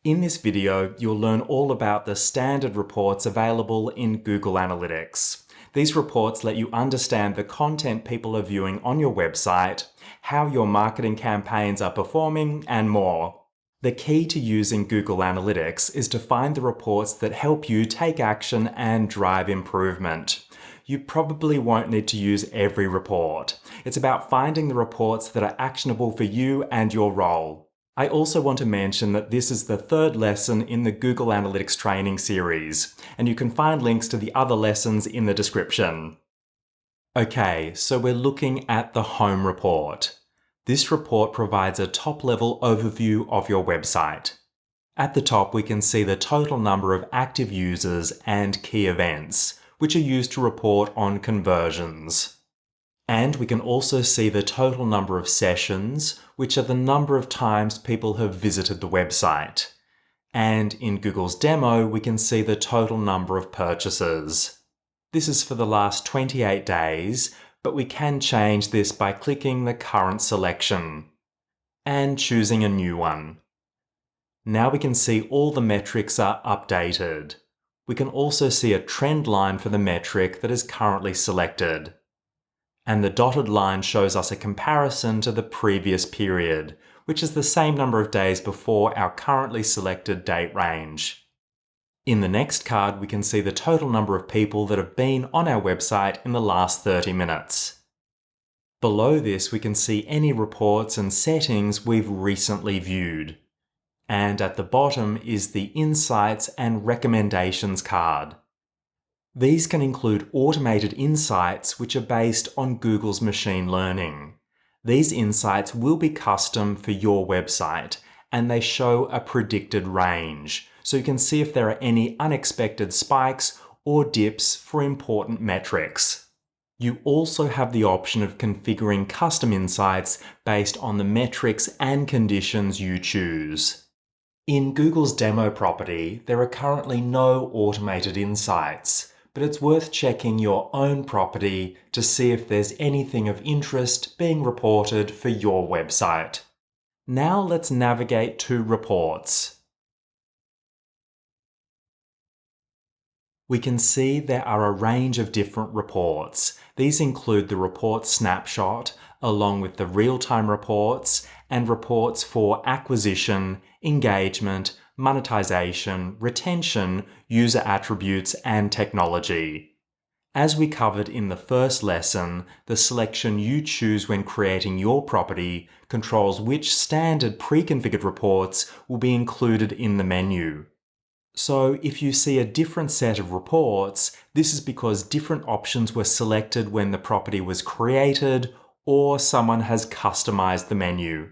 In this video, you'll learn all about the standard reports available in Google Analytics. These reports let you understand the content people are viewing on your website, how your marketing campaigns are performing, and more. The key to using Google Analytics is to find the reports that help you take action and drive improvement. You probably won't need to use every report. It's about finding the reports that are actionable for you and your role. I also want to mention that this is the third lesson in the Google Analytics training series, and you can find links to the other lessons in the description. Okay, so we're looking at the Home report. This report provides a top-level overview of your website. At the top, we can see the total number of active users and key events, which are used to report on conversions. And we can also see the total number of sessions, which are the number of times people have visited the website. And in Google's demo, we can see the total number of purchases. This is for the last 28 days, but we can change this by clicking the current selection and choosing a new one. Now we can see all the metrics are updated. We can also see a trend line for the metric that is currently selected. And the dotted line shows us a comparison to the previous period, which is the same number of days before our currently selected date range. In the next card, we can see the total number of people that have been on our website in the last 30 minutes. Below this, we can see any reports and settings we've recently viewed. And at the bottom is the Insights and Recommendations card. These can include automated insights which are based on Google's machine learning. These insights will be custom for your website, and they show a predicted range, so you can see if there are any unexpected spikes or dips for important metrics. You also have the option of configuring custom insights based on the metrics and conditions you choose. In Google's demo property, there are currently no automated insights, but it's worth checking your own property to see if there's anything of interest being reported for your website. Now let's navigate to reports. We can see there are a range of different reports. These include the report Snapshot, along with the real-time reports, and reports for acquisition, engagement, monetization, retention, user attributes, and technology. As we covered in the first lesson, the selection you choose when creating your property controls which standard pre-configured reports will be included in the menu. So if you see a different set of reports, this is because different options were selected when the property was created or someone has customized the menu.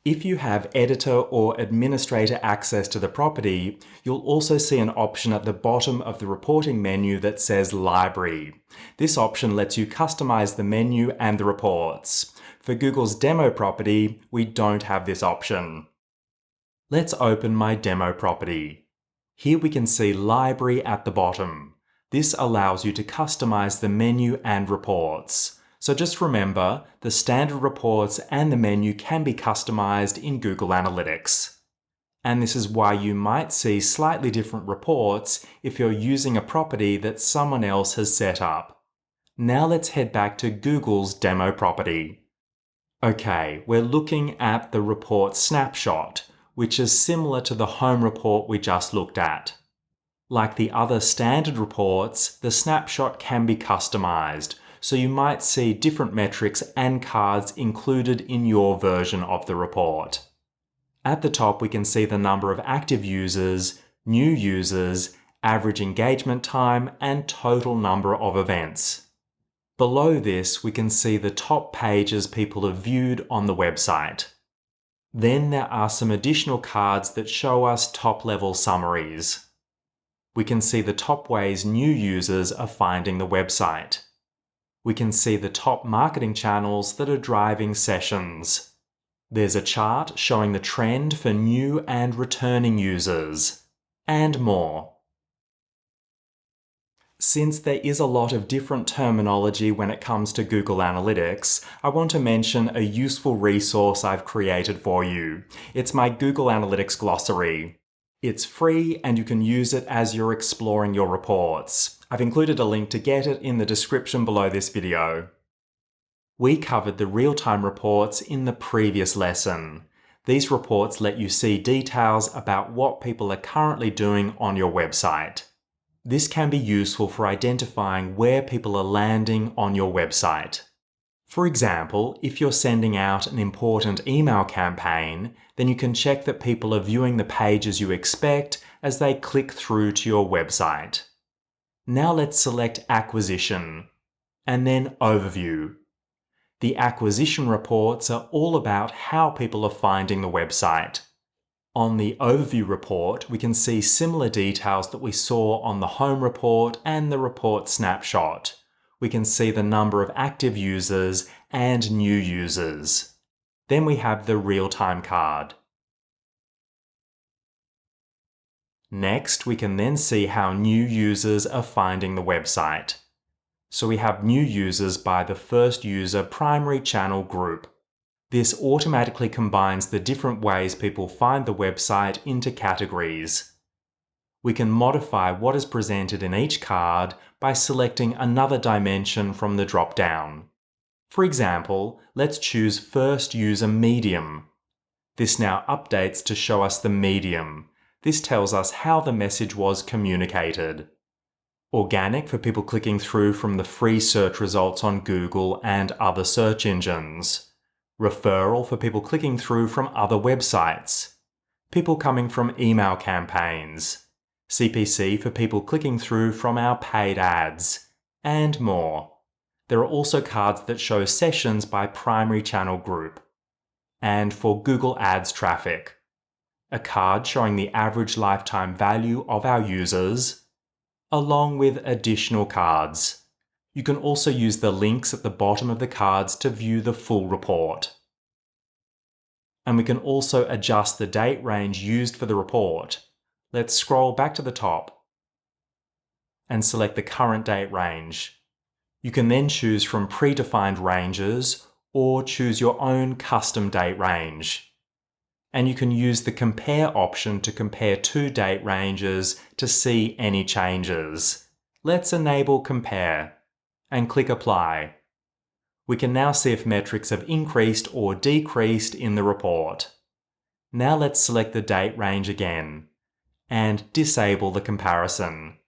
If you have editor or administrator access to the property, you'll also see an option at the bottom of the reporting menu that says Library. This option lets you customize the menu and the reports. For Google's demo property, we don't have this option. Let's open my demo property. Here we can see Library at the bottom. This allows you to customize the menu and reports. So just remember, the standard reports and the menu can be customized in Google Analytics. And this is why you might see slightly different reports if you're using a property that someone else has set up. Now let's head back to Google's demo property. Okay, we're looking at the report Snapshot, which is similar to the Home report we just looked at. Like the other standard reports, the Snapshot can be customized, so you might see different metrics and cards included in your version of the report. At the top, we can see the number of active users, new users, average engagement time, and total number of events. Below this, we can see the top pages people have viewed on the website. Then there are some additional cards that show us top-level summaries. We can see the top ways new users are finding the website. We can see the top marketing channels that are driving sessions. There's a chart showing the trend for new and returning users, and more. Since there is a lot of different terminology when it comes to Google Analytics, I want to mention a useful resource I've created for you. It's my Google Analytics glossary. It's free and you can use it as you're exploring your reports. I've included a link to get it in the description below this video. We covered the real-time reports in the previous lesson. These reports let you see details about what people are currently doing on your website. This can be useful for identifying where people are landing on your website. For example, if you're sending out an important email campaign, then you can check that people are viewing the pages you expect as they click through to your website. Now let's select Acquisition, and then Overview. The acquisition reports are all about how people are finding the website. On the Overview report, we can see similar details that we saw on the Home report and the Report Snapshot. We can see the number of active users and new users. Then we have the real-time card. Next, we can then see how new users are finding the website. So we have new users by the first user primary channel group. This automatically combines the different ways people find the website into categories. We can modify what is presented in each card by selecting another dimension from the drop-down. For example, let's choose First User Medium. This now updates to show us the medium. This tells us how the message was communicated. Organic for people clicking through from the free search results on Google and other search engines. Referral for people clicking through from other websites. People coming from email campaigns. CPC for people clicking through from our paid ads. And more. There are also cards that show sessions by primary channel group. And for Google Ads traffic. A card showing the average lifetime value of our users, along with additional cards. You can also use the links at the bottom of the cards to view the full report. And we can also adjust the date range used for the report. Let's scroll back to the top and select the current date range. You can then choose from predefined ranges or choose your own custom date range. And you can use the Compare option to compare two date ranges to see any changes. Let's enable Compare and click Apply. We can now see if metrics have increased or decreased in the report. Now let's select the date range again and disable the comparison.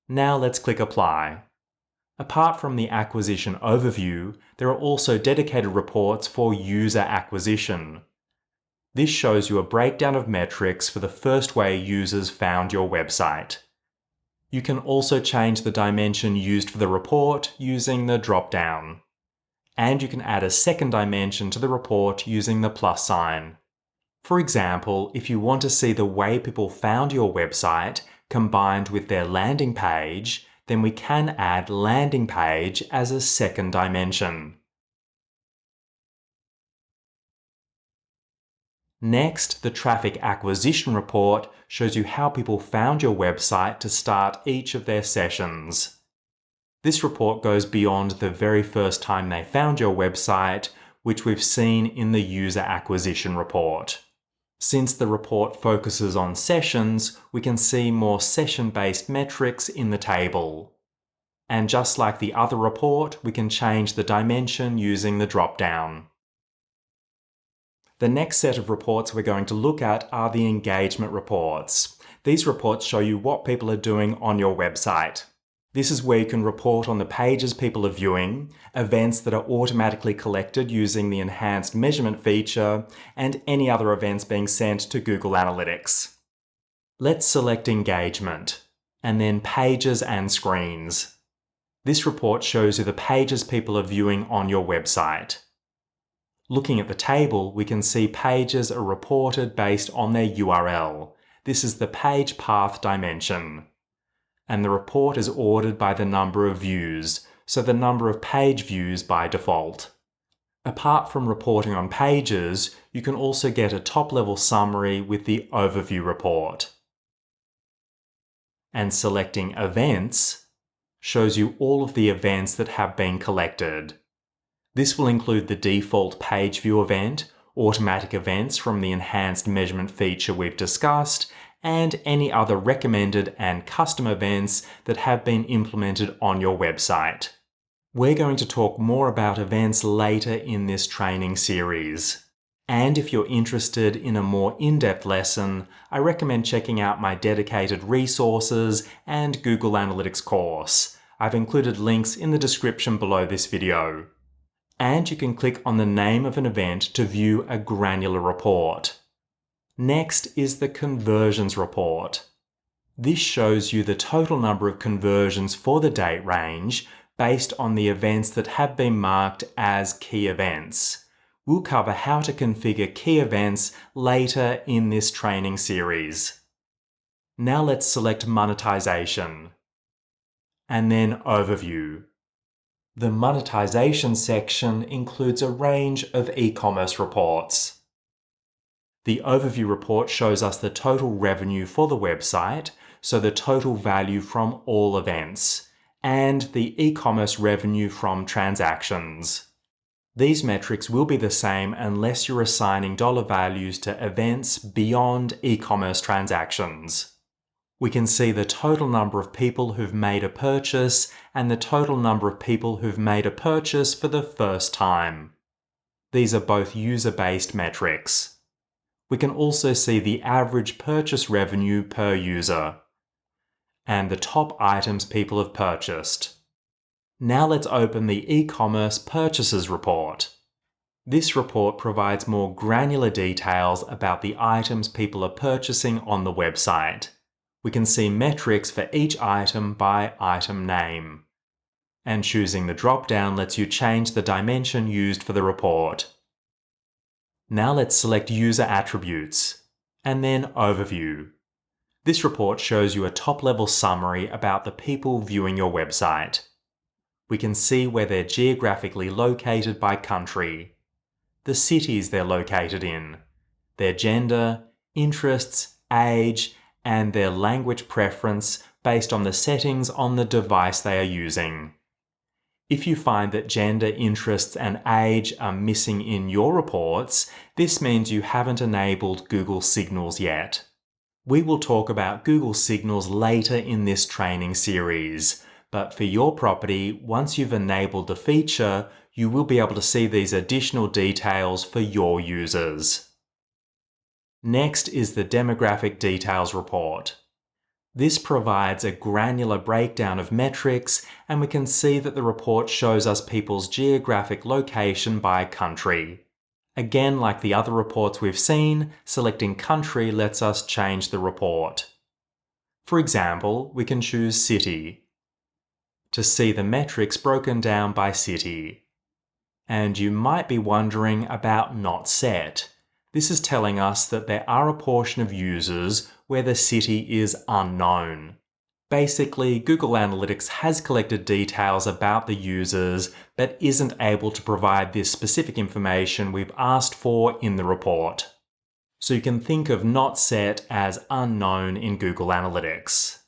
Now let's click Apply. Apart from the acquisition overview, there are also dedicated reports for user acquisition. This shows you a breakdown of metrics for the first way users found your website. You can also change the dimension used for the report using the drop-down. And you can add a second dimension to the report using the plus sign. For example, if you want to see the way people found your website combined with their landing page, then we can add landing page as a second dimension. Next, the traffic acquisition report shows you how people found your website to start each of their sessions. This report goes beyond the very first time they found your website, which we've seen in the user acquisition report. Since the report focuses on sessions, we can see more session-based metrics in the table. And just like the other report, we can change the dimension using the drop-down. The next set of reports we're going to look at are the engagement reports. These reports show you what people are doing on your website. This is where you can report on the pages people are viewing, events that are automatically collected using the enhanced measurement feature, and any other events being sent to Google Analytics. Let's select Engagement, and then Pages and Screens. This report shows you the pages people are viewing on your website. Looking at the table, we can see pages are reported based on their URL. This is the page path dimension. And the report is ordered by the number of views, so the number of page views by default. Apart from reporting on pages, you can also get a top-level summary with the Overview report. And selecting Events, shows you all of the events that have been collected. This will include the default page view event, automatic events from the enhanced measurement feature we've discussed, and any other recommended and custom events that have been implemented on your website. We're going to talk more about events later in this training series. And if you're interested in a more in-depth lesson, I recommend checking out my dedicated resources and Google Analytics course. I've included links in the description below this video. And you can click on the name of an event to view a granular report. Next is the conversions report. This shows you the total number of conversions for the date range based on the events that have been marked as key events. We'll cover how to configure key events later in this training series. Now let's select Monetization, and then Overview. The Monetization section includes a range of e-commerce reports. The Overview report shows us the total revenue for the website, so the total value from all events, and the e-commerce revenue from transactions. These metrics will be the same unless you're assigning dollar values to events beyond e-commerce transactions. We can see the total number of people who've made a purchase and the total number of people who've made a purchase for the first time. These are both user-based metrics. We can also see the average purchase revenue per user and the top items people have purchased. Now let's open the e-commerce purchases report. This report provides more granular details about the items people are purchasing on the website. We can see metrics for each item by item name. And choosing the drop-down lets you change the dimension used for the report. Now let's select User Attributes, and then Overview. This report shows you a top-level summary about the people viewing your website. We can see where they're geographically located by country, the cities they're located in, their gender, interests, age, and their language preference based on the settings on the device they are using. If you find that gender, interests, and age are missing in your reports, this means you haven't enabled Google Signals yet. We will talk about Google Signals later in this training series, but for your property, once you've enabled the feature, you will be able to see these additional details for your users. Next is the Demographic Details report. This provides a granular breakdown of metrics, and we can see that the report shows us people's geographic location by country. Again, like the other reports we've seen, selecting country lets us change the report. For example, we can choose city to see the metrics broken down by city. And you might be wondering about not set. This is telling us that there are a portion of users where the city is unknown. Basically, Google Analytics has collected details about the users, but isn't able to provide this specific information we've asked for in the report. So you can think of not set as unknown in Google Analytics.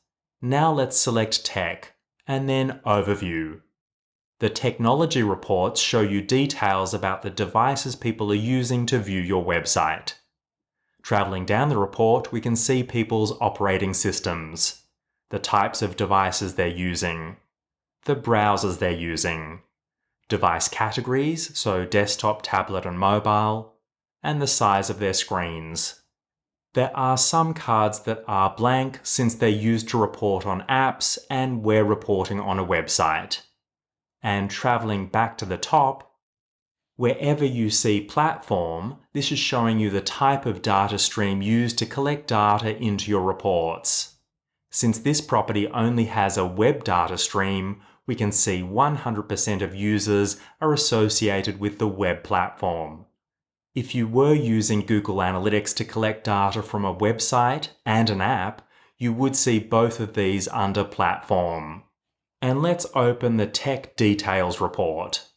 Now let's select Tech, and then Overview. The technology reports show you details about the devices people are using to view your website. Traveling down the report, we can see people's operating systems, the types of devices they're using, the browsers they're using, device categories, so desktop, tablet, and mobile, and the size of their screens. There are some cards that are blank since they're used to report on apps and we're reporting on a website. And traveling back to the top, wherever you see platform, this is showing you the type of data stream used to collect data into your reports. Since this property only has a web data stream, we can see 100% of users are associated with the web platform. If you were using Google Analytics to collect data from a website and an app, you would see both of these under Platform. And let's open the Tech Details report.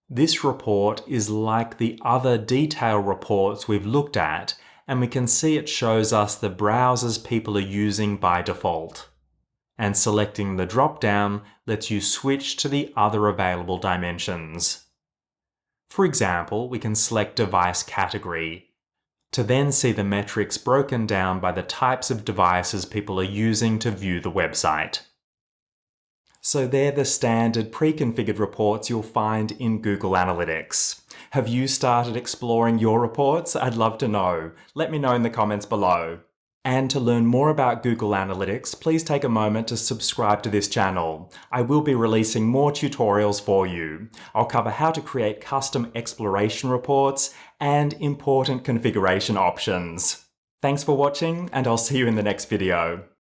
This report is like the other detail reports we've looked at, and we can see it shows us the browsers people are using by default. and selecting the drop-down lets you switch to the other available dimensions. For example, we can select Device Category to then see the metrics broken down by the types of devices people are using to view the website. So they're the standard pre-configured reports you'll find in Google Analytics. Have you started exploring your reports? I'd love to know. Let me know in the comments below. And to learn more about Google Analytics, please take a moment to subscribe to this channel. I will be releasing more tutorials for you. I'll cover how to create custom exploration reports and important configuration options. Thanks for watching, and I'll see you in the next video.